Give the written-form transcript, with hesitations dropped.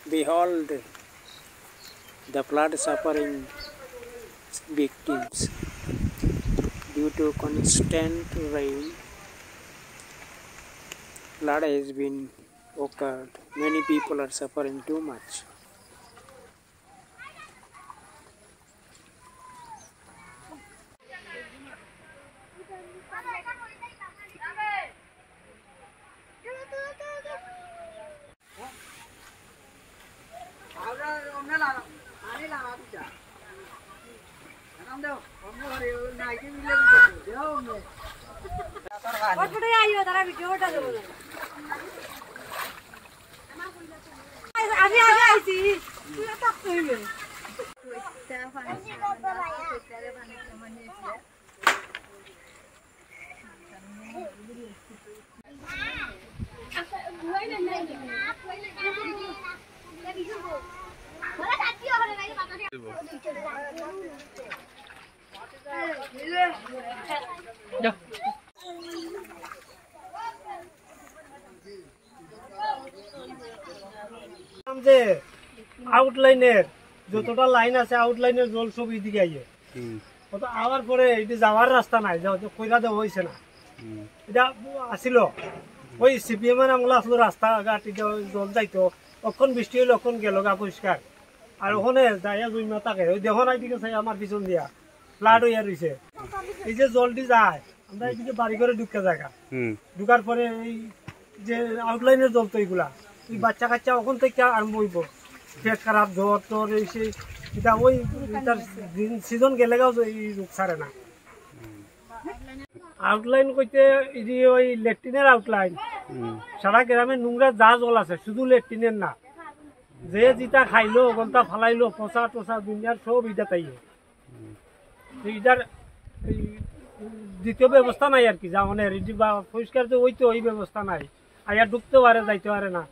Behold the flood suffering victims due to constant rain. Flood has been occurred. Many people are suffering too much. আউটলাইনের যতটা line আছে আউটলাইনের জল সব এদিকে আইয়ে তো আওয়ার পরে এটি যাওয়ার রাস্তা নাই কইরা দেওয়া হয়েছে না এটা আসিল ওই সিপিএম এর আমলা আসলো রাস্তাঘাট জল যাইতো অখন বৃষ্টি হইলে অখন গেল গা পরিষ্কার আর ওখানে যাইয়া দুই মা থাকে ওই দেখো না এদিকে চাই আমার পিছন দিয়া ফ্লাড হইয়া রয়েছে এই যে জলটি যায় আমরা এদিকে বাড়ি করে ঢুকে জায়গা ঢুকার পরে এই যে আউটলাইনের জল তো এইগুলা এই বাচ্চা কাচ্চা ওখান থেকে আরম্ভ হইব পেট খারাপ জ্বর টর এই সেই এটা ওই তার সিজন গেলে গাও এই রোগ ছাড়ে না আউটলাইন কইতে ওই লেট্রিনের আউটলাইন সারা গ্রামে নোংরা যা জল আছে শুধু লেট্রিনের না যে যেটা খাইলো গলতা ফালাইলো পচা টচা দুনিয়ার সব ইটা তাই ইটার দ্বিতীয় ব্যবস্থা নাই আর কি যেমন বা পরিষ্কার যে ওই তো ওই ব্যবস্থা নাই আয়া ঢুকতে পারে যাইতে পারে না